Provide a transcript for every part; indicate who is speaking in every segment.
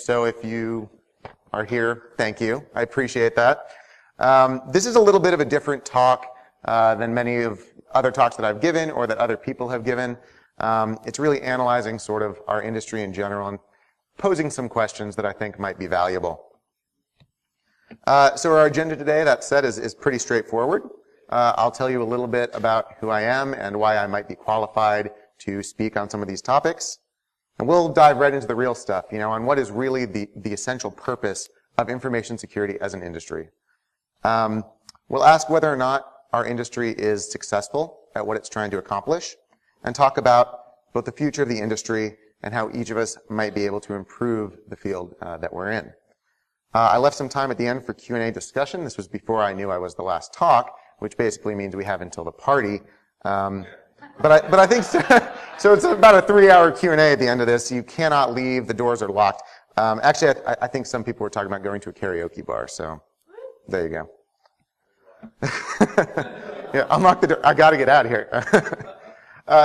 Speaker 1: So if you are here, thank you. I appreciate that. This is a little bit of a different talk than many of other talks that I've given or that other people have given. It's really analyzing sort of our industry in general and posing some questions that I think might be valuable. So our agenda today, that said, is pretty straightforward. I'll tell you a little bit about who I am and why I might be qualified to speak on some of these topics. And we'll dive right into the real stuff, on what is really the essential purpose of information security as an industry. We'll ask whether or not our industry is successful at what it's trying to accomplish, and talk about both the future of the industry and how each of us might be able to improve the field that we're in. I left some time at the end for Q&A discussion. This was before I knew I was the last talk, which basically means we have until the party. But I think so it's about a 3-hour Q&A at the end of this. You cannot leave. The doors are locked. Actually, I think some people were talking about going to a karaoke bar. So there you go. Yeah, unlock the door. I got to get out of here.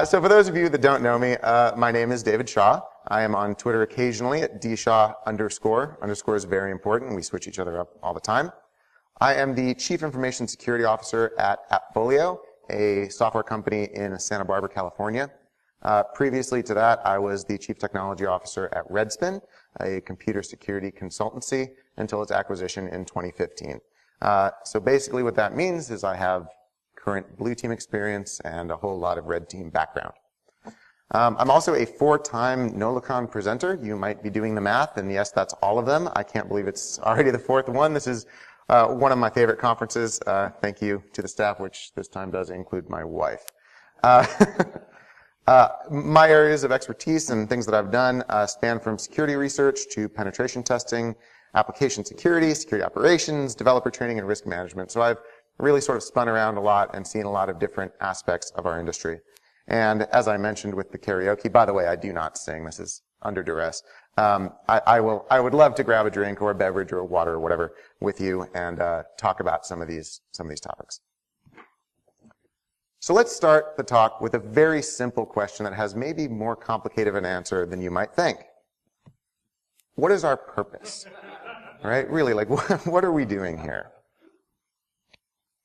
Speaker 1: So for those of you that don't know me, my name is David Shaw. I am on Twitter occasionally at dshaw_. Underscore is very important. We switch each other up all the time. I am the Chief Information Security Officer at AppFolio, a software company in Santa Barbara, California. Previously to that, I was the Chief Technology Officer at Redspin, a computer security consultancy, until its acquisition in 2015. So basically what that means is I have current blue team experience and a whole lot of red team background. I'm also a 4-time NolaCon presenter. You might be doing the math, and yes, that's all of them. I can't believe it's already the 4th one. This is one of my favorite conferences. Thank you to the staff, which this time does include my wife. My areas of expertise and things that I've done span from security research to penetration testing, application security, security operations, developer training, and risk management. So I've really sort of spun around a lot and seen a lot of different aspects of our industry. And as I mentioned with the karaoke, by the way, I do not sing. This is under duress. I would love to grab a drink or a beverage or water or whatever with you and talk about some of these topics. So let's start the talk with a very simple question that has maybe more complicated of an answer than you might think. What is our purpose? Right? Really, what are we doing here?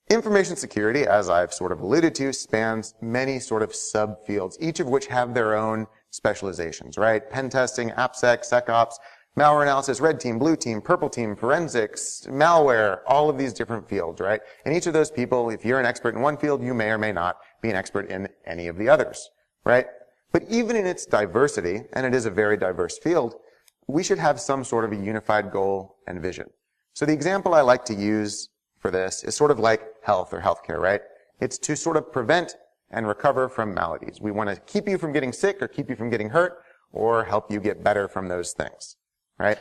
Speaker 1: Information security, as I've sort of alluded to, spans many sort of subfields, each of which have their own specializations, right? Pen testing, AppSec, SecOps, malware analysis, red team, blue team, purple team, forensics, malware, all of these different fields, right? And each of those people, if you're an expert in one field, you may or may not be an expert in any of the others, right? But even in its diversity, and it is a very diverse field, we should have some sort of a unified goal and vision. So the example I like to use for this is sort of like health or healthcare, right? It's to sort of prevent and recover from maladies. We want to keep you from getting sick or keep you from getting hurt or help you get better from those things, right?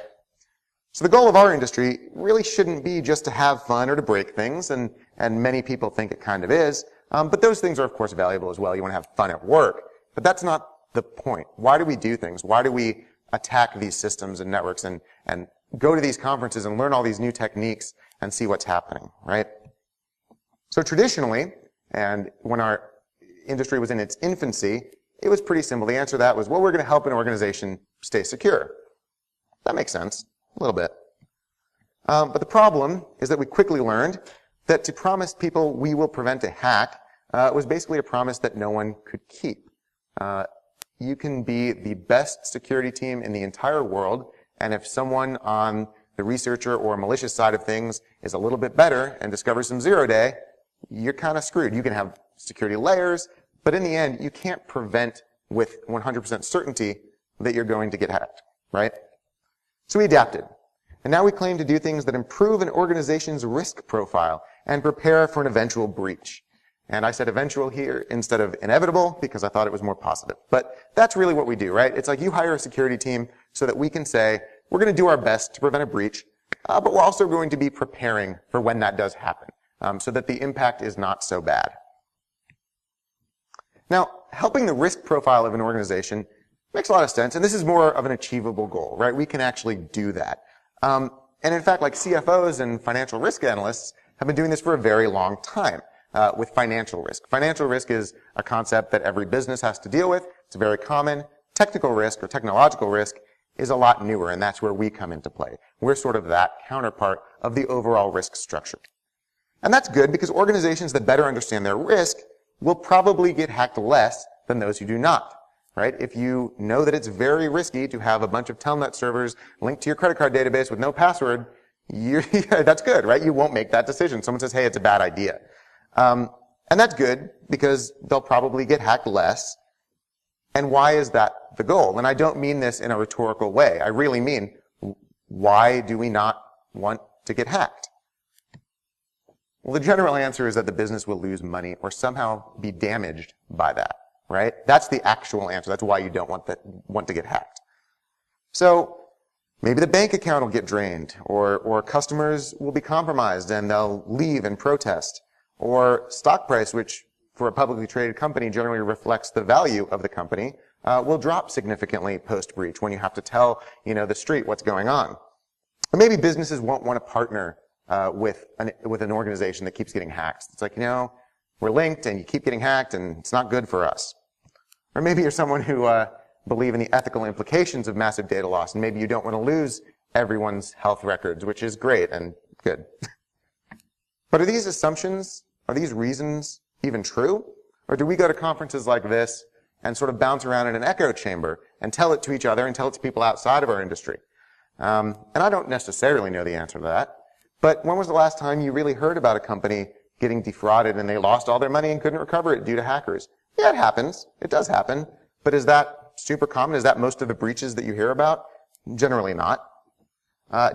Speaker 1: So the goal of our industry really shouldn't be just to have fun or to break things, and many people think it kind of is, but those things are of course valuable as well. You want to have fun at work, but that's not the point. Why do we do things? Why do we attack these systems and networks and go to these conferences and learn all these new techniques and see what's happening, right? So traditionally, and when our industry was in its infancy, it was pretty simple. The answer to that was, well, we're going to help an organization stay secure. That makes sense, a little bit. But the problem is that we quickly learned that to promise people we will prevent a hack was basically a promise that no one could keep. You can be the best security team in the entire world, and if someone on the researcher or malicious side of things is a little bit better and discovers some zero-day, you're kind of screwed. You can have security layers, but in the end, you can't prevent with 100% certainty that you're going to get hacked, right? So we adapted. And now we claim to do things that improve an organization's risk profile and prepare for an eventual breach. And I said eventual here instead of inevitable because I thought it was more positive. But that's really what we do, right? It's like you hire a security team so that we can say, we're going to do our best to prevent a breach, but we're also going to be preparing for when that does happen, so that the impact is not so bad. Now, helping the risk profile of an organization makes a lot of sense, and this is more of an achievable goal, right? We can actually do that. And in fact, like CFOs and financial risk analysts have been doing this for a very long time with financial risk. Financial risk is a concept that every business has to deal with. It's very common. Technical risk or technological risk is a lot newer, and that's where we come into play. We're sort of that counterpart of the overall risk structure. And that's good because organizations that better understand their risk will probably get hacked less than those who do not, right? If you know that it's very risky to have a bunch of telnet servers linked to your credit card database with no password, that's good, right? You won't make that decision. Someone says, hey, it's a bad idea. And that's good because they'll probably get hacked less. And why is that the goal? And I don't mean this in a rhetorical way. I really mean, why do we not want to get hacked? Well, the general answer is that the business will lose money or somehow be damaged by that, right? That's the actual answer. That's why you don't want to get hacked. So maybe the bank account will get drained, or customers will be compromised and they'll leave and protest. Or stock price, which for a publicly traded company generally reflects the value of the company, will drop significantly post-breach when you have to tell, the street what's going on. Or maybe businesses won't want to partner with an organization that keeps getting hacked. It's like, we're linked and you keep getting hacked and it's not good for us. Or maybe you're someone who believe in the ethical implications of massive data loss, and maybe you don't want to lose everyone's health records, which is great and good. But are these assumptions, are these reasons even true? Or do we go to conferences like this and sort of bounce around in an echo chamber and tell it to each other and tell it to people outside of our industry? And I don't necessarily know the answer to that. But when was the last time you really heard about a company getting defrauded and they lost all their money and couldn't recover it due to hackers? Yeah, it happens. It does happen. But is that super common? Is that most of the breaches that you hear about? Generally not.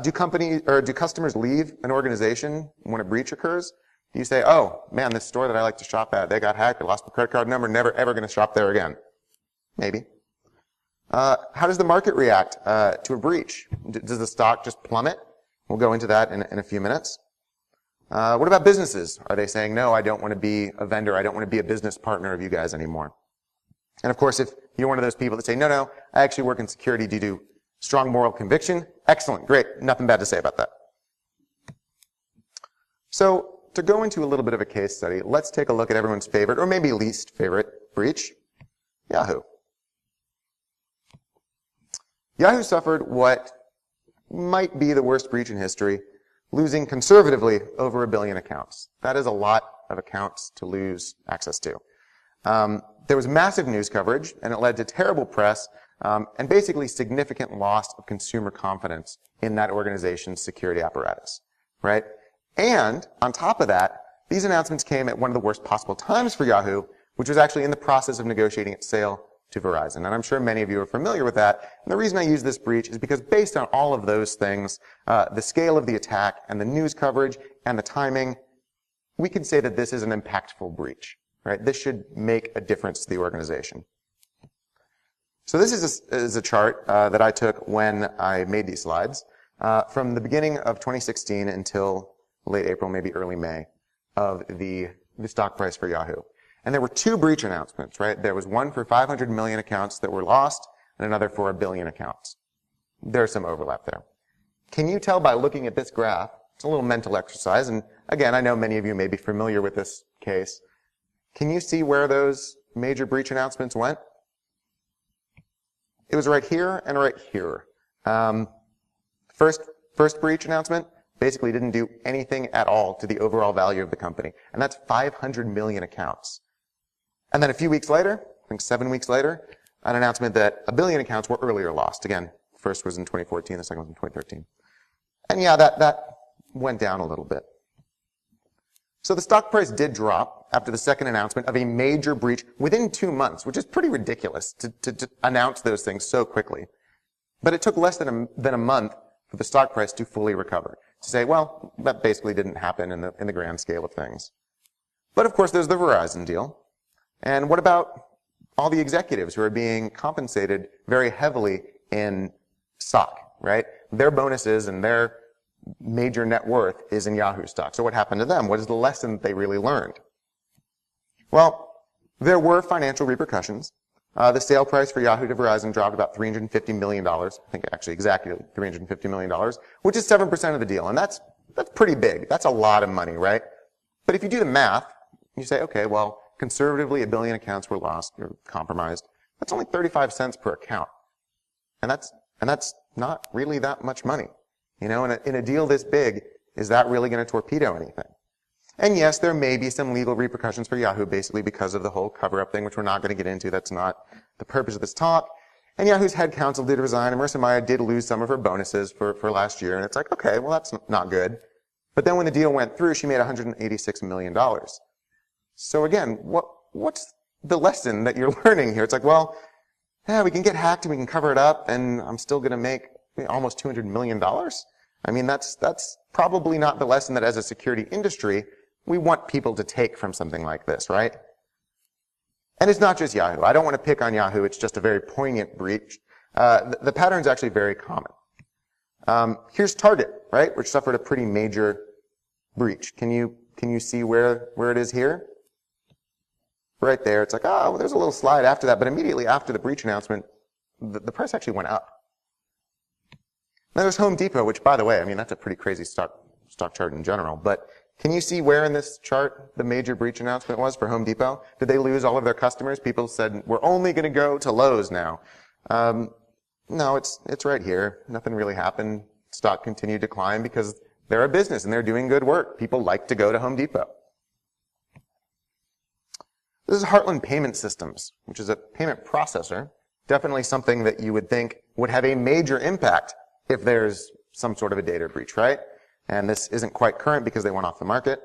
Speaker 1: Do customers leave an organization when a breach occurs? Do you say, oh, man, this store that I like to shop at, they got hacked, I lost my credit card number, never ever going to shop there again? Maybe. How does the market react to a breach? Does the stock just plummet? We'll go into that in a few minutes. What about businesses? Are they saying, no, I don't want to be a vendor, I don't want to be a business partner of you guys anymore? And of course, if you're one of those people that say, no, I actually work in security due to strong moral conviction, excellent, great, nothing bad to say about that. So, to go into a little bit of a case study, let's take a look at everyone's favorite, or maybe least favorite, breach, Yahoo. Yahoo suffered what might be the worst breach in history, losing conservatively over 1 billion accounts. That is a lot of accounts to lose access to. There was massive news coverage, and it led to terrible press, and basically significant loss of consumer confidence in that organization's security apparatus, right? And on top of that, these announcements came at one of the worst possible times for Yahoo, which was actually in the process of negotiating its sale to Verizon. And I'm sure many of you are familiar with that. And the reason I use this breach is because based on all of those things, the scale of the attack and the news coverage and the timing, we can say that this is an impactful breach, right? This should make a difference to the organization. So this is a chart that I took when I made these slides from the beginning of 2016 until late April, maybe early May, of the stock price for Yahoo. And there were 2 breach announcements, right? There was one for 500 million accounts that were lost, and another for 1 billion accounts. There's some overlap there. Can you tell by looking at this graph? It's a little mental exercise, and again, I know many of you may be familiar with this case. Can you see where those major breach announcements went? It was right here and right here. First breach announcement basically didn't do anything at all to the overall value of the company. And that's 500 million accounts. And then a few weeks later, I think 7 weeks later, an announcement that 1 billion accounts were earlier lost. Again, first was in 2014, the second was in 2013. And yeah, that went down a little bit. So the stock price did drop after the second announcement of a major breach within 2 months, which is pretty ridiculous to announce those things so quickly. But it took less than a month for the stock price to fully recover. To say, well, that basically didn't happen in the grand scale of things. But of course, there's the Verizon deal. And what about all the executives who are being compensated very heavily in stock, right? Their bonuses and their major net worth is in Yahoo stock. So what happened to them? What is the lesson that they really learned? Well, there were financial repercussions. The sale price for Yahoo to Verizon dropped about $350 million. I think actually exactly $350 million, which is 7% of the deal. And that's pretty big. That's a lot of money, right? But if you do the math, you say, okay, well, conservatively, 1 billion accounts were lost or compromised. That's only 35 cents per account. And that's And that's not really that much money. You know, in a deal this big, is that really going to torpedo anything? And yes, there may be some legal repercussions for Yahoo, basically because of the whole cover-up thing, which we're not going to get into. That's not the purpose of this talk. And Yahoo's head counsel did resign, and Marissa Mayer did lose some of her bonuses for last year. And it's like, okay, well, that's not good. But then when the deal went through, she made $186 million. So again, what's the lesson that you're learning here? It's like, well, yeah, we can get hacked and we can cover it up, and I'm still going to make almost $200 million. I mean, that's probably not the lesson that as a security industry, we want people to take from something like this, right? And it's not just Yahoo. I don't want to pick on Yahoo. It's just a very poignant breach. The pattern's actually very common. Here's Target, right, which suffered a pretty major breach. Can you see where it is here? Right there. It's like, oh, well, there's a little slide after that, but immediately after the breach announcement, the price actually went up. Now there's Home Depot, which, by the way, I mean, that's a pretty crazy stock chart in general, but can you see where in this chart the major breach announcement was for Home Depot? Did they lose all of their customers? People said, we're only going to go to Lowe's now. No, it's right here. Nothing really happened. Stock continued to climb because they're a business and they're doing good work. People like to go to Home Depot. This is Heartland Payment Systems, which is a payment processor. Definitely something that you would think would have a major impact if there's some sort of a data breach, right? And this isn't quite current because they went off the market.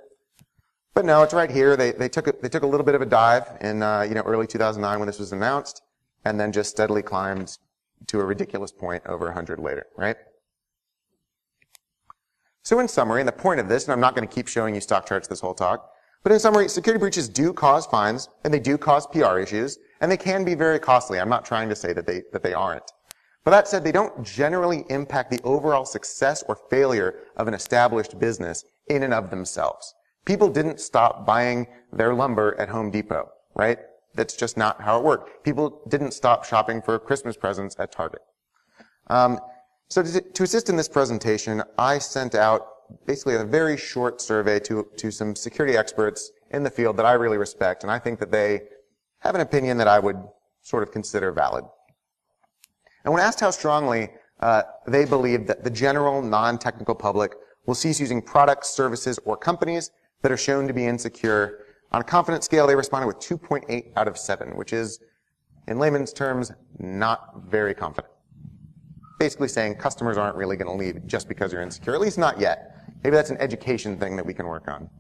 Speaker 1: But no, it's right here. They took a little bit of a dive in early 2009 when this was announced, and then just steadily climbed to a ridiculous point over 100 later, right? So in summary, and the point of this, and I'm not going to keep showing you stock charts this whole talk, but in summary, security breaches do cause fines, and they do cause PR issues, and they can be very costly. I'm not trying to say that they aren't. But that said, they don't generally impact the overall success or failure of an established business in and of themselves. People didn't stop buying their lumber at Home Depot, right? That's just not how it worked. People didn't stop shopping for Christmas presents at Target. So to assist in this presentation, I sent out basically a very short survey to some security experts in the field that I really respect, and I think that they have an opinion that I would sort of consider valid. And when asked how strongly they believe that the general non-technical public will cease using products, services, or companies that are shown to be insecure, on a confidence scale, they responded with 2.8 out of 7, which is, in layman's terms, not very confident. Basically saying customers aren't really going to leave just because you're insecure, at least not yet. Maybe that's an education thing that we can work on.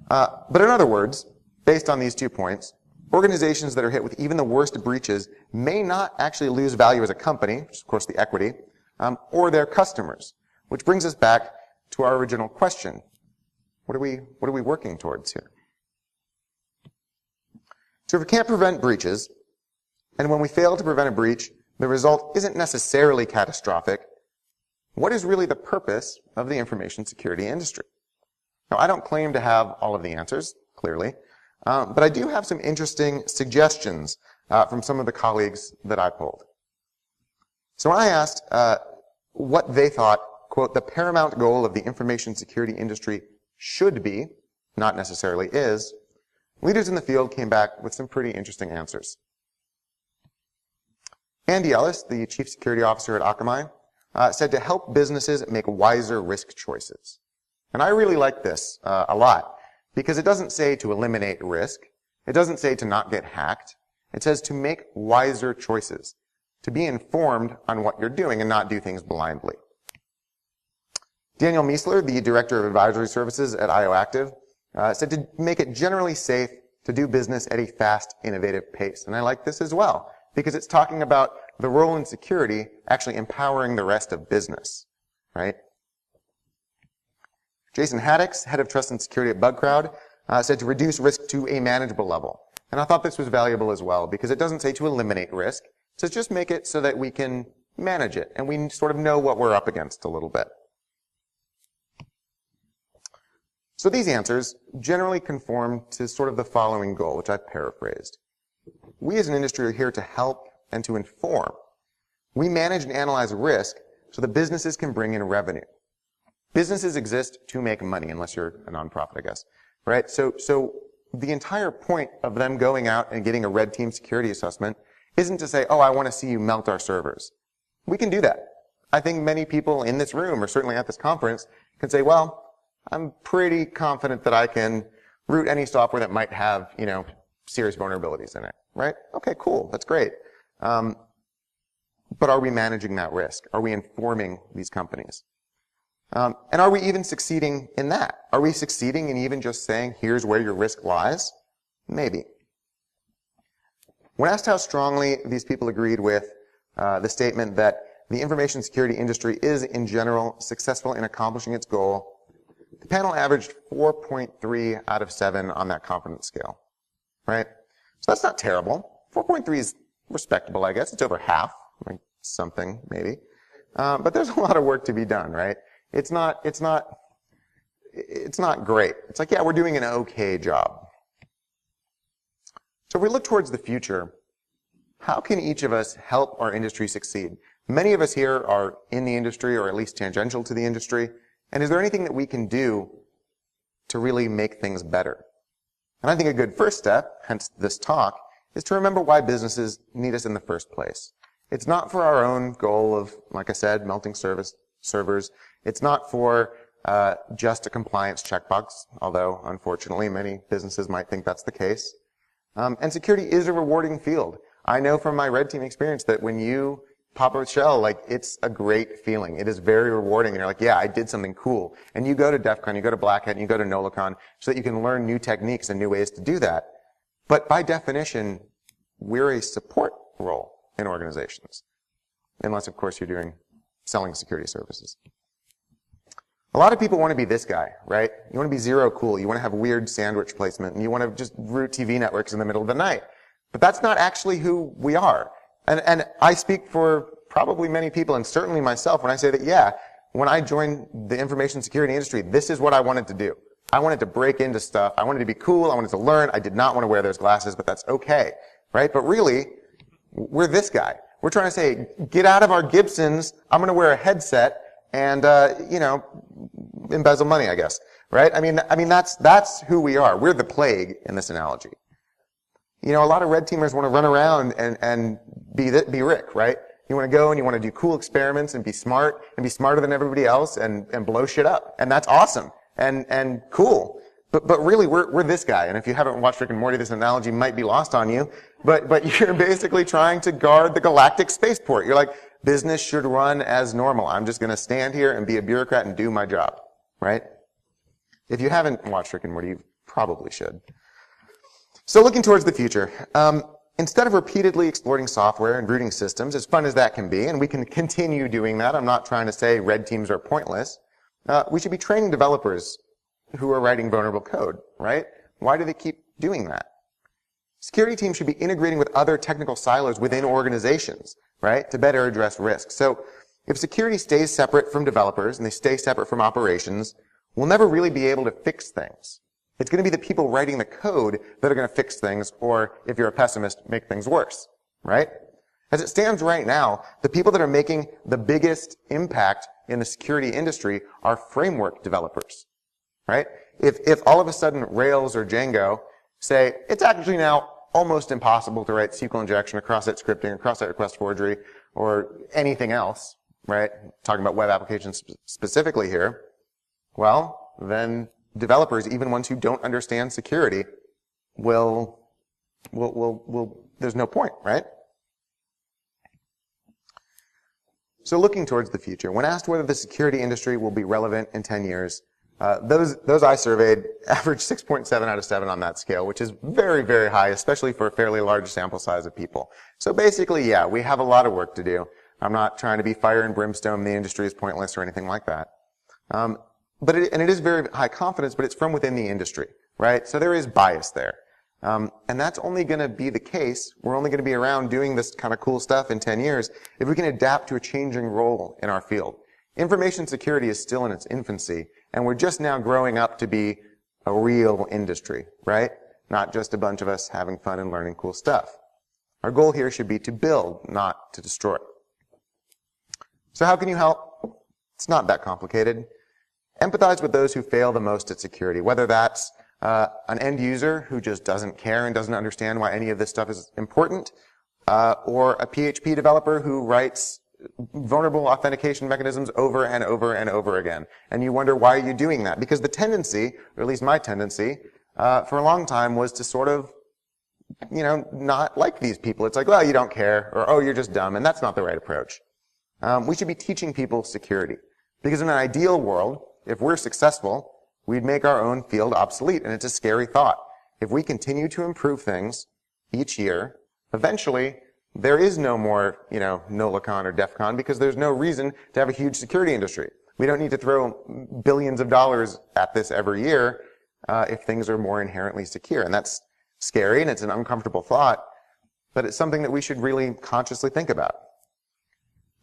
Speaker 1: But in other words, based on these 2 points, organizations that are hit with even the worst breaches may not actually lose value as a company, which is of course the equity, or their customers. Which brings us back to our original question. What are we working towards here? So if we can't prevent breaches, and when we fail to prevent a breach, the result isn't necessarily catastrophic, what is really the purpose of the information security industry? Now, I don't claim to have all of the answers, clearly, but I do have some interesting suggestions from some of the colleagues that I polled. So when I asked what they thought, quote, the paramount goal of the information security industry should be, not necessarily is, leaders in the field came back with some pretty interesting answers. Andy Ellis, the chief security officer at Akamai, said to help businesses make wiser risk choices. And I really like this a lot, because it doesn't say to eliminate risk. It doesn't say to not get hacked. It says to make wiser choices, to be informed on what you're doing and not do things blindly. Daniel Miesler, the director of advisory services at IOActive, said to make it generally safe to do business at a fast, innovative pace. And I like this as well, because it's talking about the role in security actually empowering the rest of business, right? Jason Haddix, head of trust and security at BugCrowd, said to reduce risk to a manageable level. And I thought this was valuable as well, because it doesn't say to eliminate risk. It says just make it so that we can manage it, and we sort of know what we're up against a little bit. So these answers generally conform to sort of the following goal, which I've paraphrased. We as an industry are here to help and to inform. We manage and analyze risk so that businesses can bring in revenue. Businesses exist to make money, unless you're a nonprofit, I guess. Right? So the entire point of them going out and getting a red team security assessment isn't to say, oh, I want to see you melt our servers. We can do that. I think many people in this room, or certainly at this conference, can say, well, I'm pretty confident that I can root any software that might have, serious vulnerabilities in it, right? Okay, cool. That's great. But are we managing that risk? Are we informing these companies? And are we even succeeding in that? Are we succeeding in even just saying, here's where your risk lies? Maybe. When asked how strongly these people agreed with the statement that the information security industry is, in general, successful in accomplishing its goal, the panel averaged 4.3 out of 7 on that confidence scale, right? So that's not terrible. 4.3 is respectable, I guess. It's over half, like something, maybe. But there's a lot of work to be done, right? It's not great. It's like, yeah, we're doing an okay job. So if we look towards the future, how can each of us help our industry succeed? Many of us here are in the industry, or at least tangential to the industry. And is there anything that we can do to really make things better? And I think a good first step, hence this talk, is to remember why businesses need us in the first place. It's not for our own goal of, like I said, melting servers. It's not for just a compliance checkbox, although unfortunately many businesses might think that's the case. And security is a rewarding field. I know from my red team experience that when you pop a shell, like, it's a great feeling. It is very rewarding. And you're like, yeah, I did something cool. And you go to DEF CON, you go to Black Hat, and you go to NolaCon so that you can learn new techniques and new ways to do that. But by definition, we're a support role in organizations. Unless, of course, you're selling security services. A lot of people want to be this guy, right? You want to be zero cool. You want to have weird sandwich placement. And you want to just root TV networks in the middle of the night. But that's not actually who we are. And I speak for probably many people, and certainly myself, when I say that, yeah, when I joined the information security industry, this is what I wanted to do. I wanted to break into stuff. I wanted to be cool. I wanted to learn. I did not want to wear those glasses, but that's okay, right? But really, we're this guy. We're trying to say, get out of our Gibsons. I'm going to wear a headset and, embezzle money, I guess, right? I mean, that's who we are. We're the plague in this analogy. A lot of red teamers want to run around and be Rick, right? You want to go and you want to do cool experiments and be smart and be smarter than everybody else and blow shit up. And that's awesome and cool. But really, we're this guy. And if you haven't watched Rick and Morty, this analogy might be lost on you. But you're basically trying to guard the galactic spaceport. You're like, business should run as normal. I'm just going to stand here and be a bureaucrat and do my job, right? If you haven't watched Rick and Morty, you probably should. So looking towards the future, instead of repeatedly exploiting software and rooting systems, as fun as that can be, and we can continue doing that, I'm not trying to say red teams are pointless, we should be training developers who are writing vulnerable code, right? Why do they keep doing that? Security teams should be integrating with other technical silos within organizations, right, to better address risk. So if security stays separate from developers and they stay separate from operations, we'll never really be able to fix things. It's going to be the people writing the code that are going to fix things, or, if you're a pessimist, make things worse, right? As it stands right now, the people that are making the biggest impact in the security industry are framework developers, right? If all of a sudden Rails or Django say, it's actually now almost impossible to write SQL injection or cross-site scripting or cross-site request forgery or anything else, right? Talking about web applications specifically here, well, then developers, even ones who don't understand security, will there's no point, right? So looking towards the future, when asked whether the security industry will be relevant in 10 years, those I surveyed averaged 6.7 out of 7 on that scale, which is very, very high, especially for a fairly large sample size of people. So basically, yeah, we have a lot of work to do. I'm not trying to be fire and brimstone, the industry is pointless or anything like that. But it is very high confidence, but it's from within the industry, right? So there is bias there. And that's only going to be the case. We're only going to be around doing this kind of cool stuff in 10 years if we can adapt to a changing role in our field. Information security is still in its infancy, and we're just now growing up to be a real industry, right? Not just a bunch of us having fun and learning cool stuff. Our goal here should be to build, not to destroy. So how can you help? It's not that complicated. Empathize with those who fail the most at security, whether that's an end user who just doesn't care and doesn't understand why any of this stuff is important, or a PHP developer who writes vulnerable authentication mechanisms over and over and over again. And you wonder, why are you doing that? Because the tendency, or at least my tendency, for a long time was to sort of, not like these people. It's like, well, you don't care, or, oh, you're just dumb, and that's not the right approach. We should be teaching people security. Because in an ideal world, if we're successful, we'd make our own field obsolete, and it's a scary thought. If we continue to improve things each year, eventually, there is no more, NolaCon or DEFCON, because there's no reason to have a huge security industry. We don't need to throw billions of dollars at this every year if things are more inherently secure. And that's scary, and it's an uncomfortable thought, but it's something that we should really consciously think about.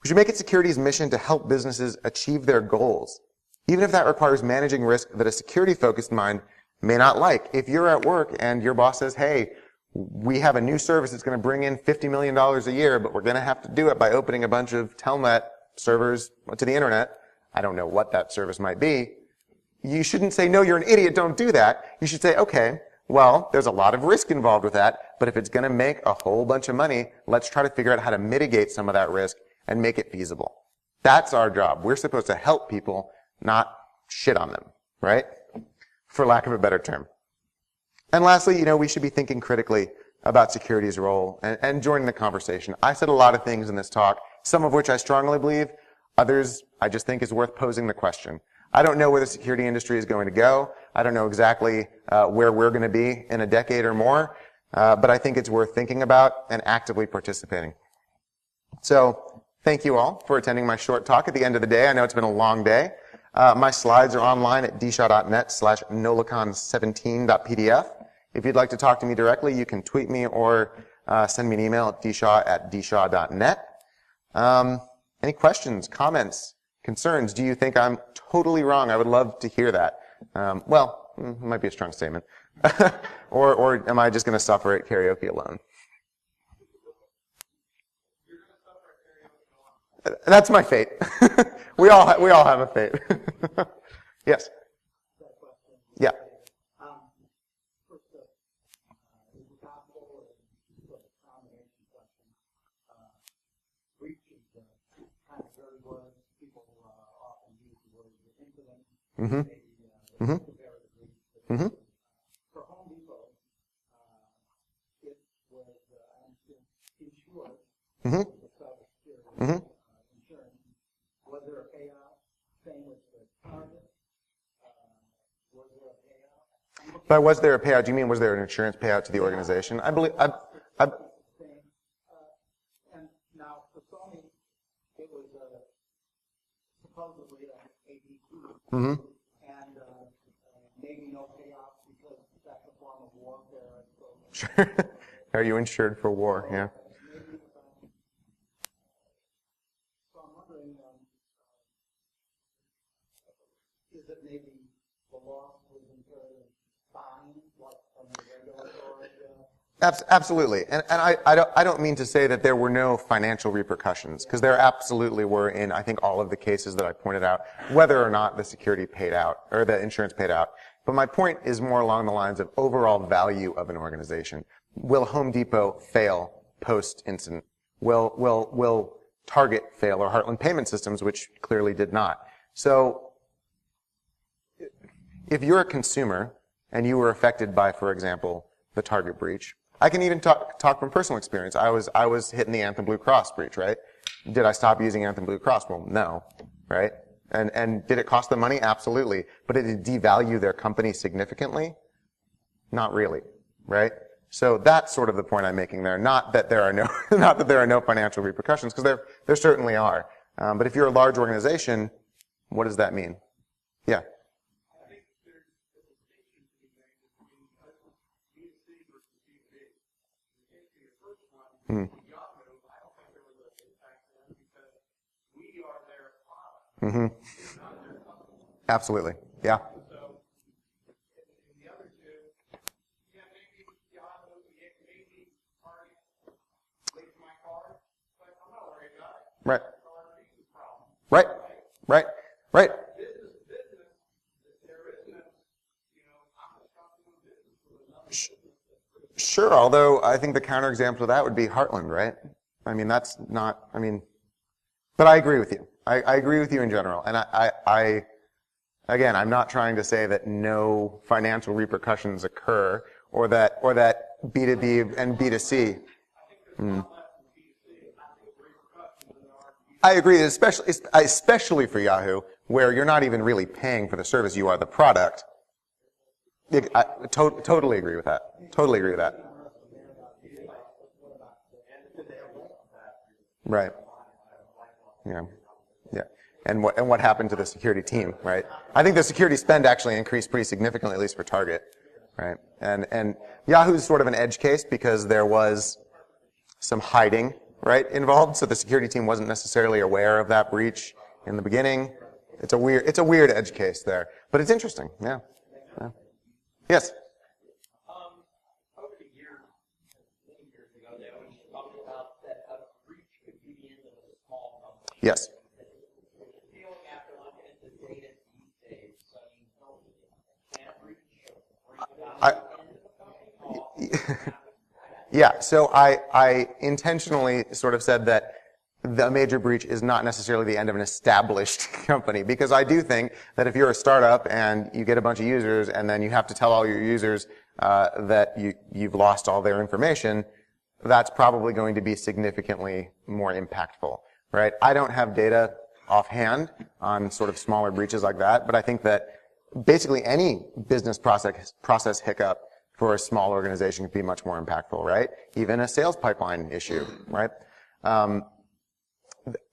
Speaker 1: We should make it security's mission to help businesses achieve their goals, even if that requires managing risk that a security-focused mind may not like. If you're at work and your boss says, hey, we have a new service that's going to bring in $50 million a year, but we're going to have to do it by opening a bunch of telnet servers to the internet. I don't know what that service might be. You shouldn't say, no, you're an idiot, don't do that. You should say, okay, well, there's a lot of risk involved with that, but if it's going to make a whole bunch of money, let's try to figure out how to mitigate some of that risk and make it feasible. That's our job. We're supposed to help people, not shit on them, right? For lack of a better term. And lastly, we should be thinking critically about security's role and joining the conversation. I said a lot of things in this talk, some of which I strongly believe, others I just think is worth posing the question. I don't know where the security industry is going to go. I don't know exactly where we're going to be in a decade or more, but I think it's worth thinking about and actively participating. So, thank you all for attending my short talk at the end of the day. I know it's been a long day. My slides are online at dshaw.net/nolacon17.pdf. If you'd like to talk to me directly, you can tweet me or send me an email at dshaw@dshaw.net. Any questions, comments, concerns? Do you think I'm totally wrong? I would love to hear that. It might be a strong statement. or am I just going to suffer at karaoke alone? That's my fate. we all have a fate. Yes. Yeah. Mm-hmm. Mm-hmm. Mm-hmm.
Speaker 2: For Home Depot, it was insured.
Speaker 1: Mm-hmm. Mm-hmm.
Speaker 2: Insurance. Was there a payout? Same with the Target. Was there a payout?
Speaker 1: But was there a payout? Do you mean was there an insurance payout to the organization? I believe.
Speaker 2: And now for Sony, it was supposedly an ADT.
Speaker 1: Mm-hmm.
Speaker 2: And maybe no payout because that's a form of warfare.
Speaker 1: Sure. Are you insured for war? Yeah.
Speaker 2: So I'm wondering, is it maybe the loss was incurred in fines, like from the regulatory?
Speaker 1: Absolutely. And I don't mean to say that there were no financial repercussions, because there absolutely were in, I think, all of the cases that I pointed out, whether or not the security paid out, or the insurance paid out. But my point is more along the lines of overall value of an organization. Will Home Depot fail post-incident? Will Target fail, or Heartland Payment Systems, which clearly did not? So, if you're a consumer, and you were affected by, for example, the Target breach, I can even talk from personal experience. I was hit in the Anthem Blue Cross breach, right? Did I stop using Anthem Blue Cross? Well, no, right? And did it cost them money? Absolutely. But did it devalue their company significantly? Not really, right? So that's sort of the point I'm making there. Not that there are no, not that there are no financial repercussions, because there certainly are. But if you're a large organization, what does that mean? Yeah. Mm. Mm-hmm. Absolutely. Yeah.
Speaker 2: So, in the other two, maybe Yahoo, maybe Morty leaked my card, but I'm not worried about it.
Speaker 1: Right.
Speaker 2: Right.
Speaker 1: Right. Right.
Speaker 2: Business, there isn't, I'm just talking about business with another business.
Speaker 1: Sure, although I think the counterexample to that would be Heartland, right? I mean, that's not, But I agree with you. I agree with you in general. And again, I'm not trying to say that no financial repercussions occur or that B2B and B2C. I agree, especially for Yahoo, where you're not even really paying for the service, you are the product. I totally agree with that. Totally agree with that. Right. Yeah. Yeah. And what happened to the security team, right? I think the security spend actually increased pretty significantly, at least for Target, right? And Yahoo's sort of an edge case because there was some hiding, right, involved, so the security team wasn't necessarily aware of that breach in the beginning. It's a weird edge case there, but it's interesting. Yeah. Yeah. Yes.
Speaker 3: Over the years, many years ago, they always talked about that a breach could be the end of a small company.
Speaker 1: Yes.
Speaker 3: Feeling after looking at the data these days, I mean, can a breach bring about the end of a company?
Speaker 1: Yeah, so I intentionally sort of said that the major breach is not necessarily the end of an established company, because I do think that if you're a startup and you get a bunch of users and then you have to tell all your users that you've lost all their information, that's probably going to be significantly more impactful, right? I don't have data offhand on sort of smaller breaches like that, but I think that basically any business process hiccup for a small organization can be much more impactful, right? Even a sales pipeline issue, right?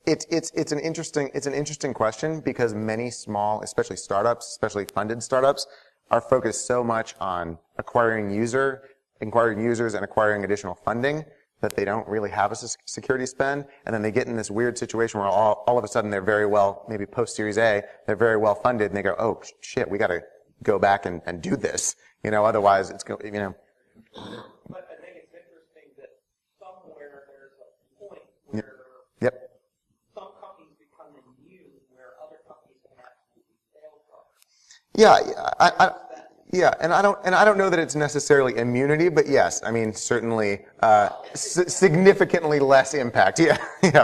Speaker 1: It's an interesting question because many small, especially startups, especially funded startups, are focused so much on acquiring users and acquiring additional funding that they don't really have a security spend, and then they get in this weird situation where all of a sudden they're very well, maybe post Series A, they're very well funded, and they go, oh shit, we got to go back and do this, otherwise it's going,
Speaker 3: But I think it's interesting that somewhere there's a point where
Speaker 1: Yep.
Speaker 3: some companies become immune where other companies can actually fail from.
Speaker 1: Yeah, and I don't know that it's necessarily immunity, but yes, I mean certainly significantly less impact. Yeah,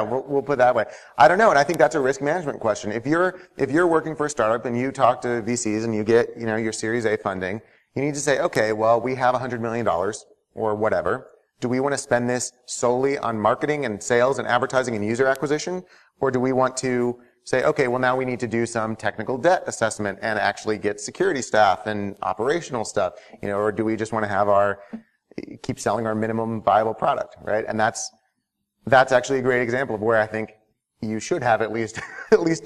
Speaker 1: we'll put it that way. I don't know, and I think that's a risk management question. If you're working for a startup and you talk to VCs and you get your Series A funding, you need to say, okay, well we have $100 million or whatever. Do we want to spend this solely on marketing and sales and advertising and user acquisition, or do we want to say, okay, well now we need to do some technical debt assessment and actually get security staff and operational stuff, or do we just want to keep selling our minimum viable product, right? And that's actually a great example of where I think you should have at least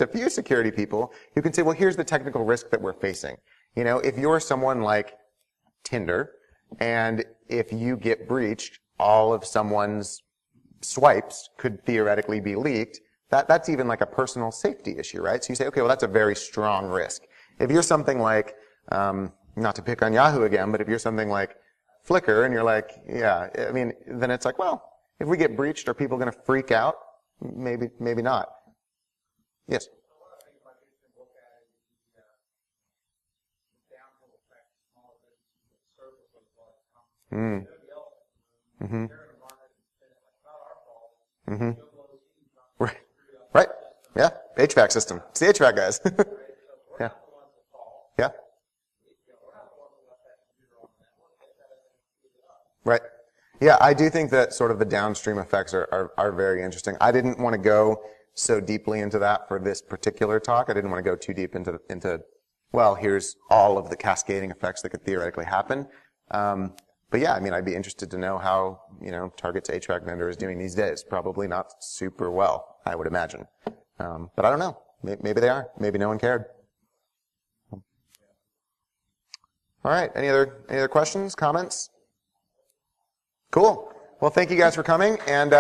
Speaker 1: a few security people who can say, well, here's the technical risk that we're facing. If you're someone like Tinder, and if you get breached, all of someone's swipes could theoretically be leaked. That's even like a personal safety issue, right? So you say, okay, well, that's a very strong risk. If you're something like, not to pick on Yahoo again, but if you're something like Flickr and you're like, yeah, I mean, then it's like, well, if we get breached, are people going to freak out? Maybe not. Yes. Mm. Mm-hmm. Mm-hmm. Right. Right. Yeah. HVAC system. It's the HVAC guys. Yeah. Yeah. Right. Yeah, I do think that sort of the downstream effects are very interesting. I didn't want to go so deeply into that for this particular talk. I didn't want to go too deep into well, here's all of the cascading effects that could theoretically happen. But yeah, I mean, I'd be interested to know how, Target's HVAC vendor is doing these days. Probably not super well, I would imagine. But I don't know. Maybe they are. Maybe no one cared. All right. Any other questions, comments? Cool. Well, thank you guys for coming. And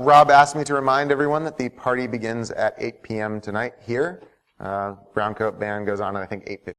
Speaker 1: Rob asked me to remind everyone that the party begins at 8 p.m. tonight here. Brown coat band goes on at, I think, 8:50.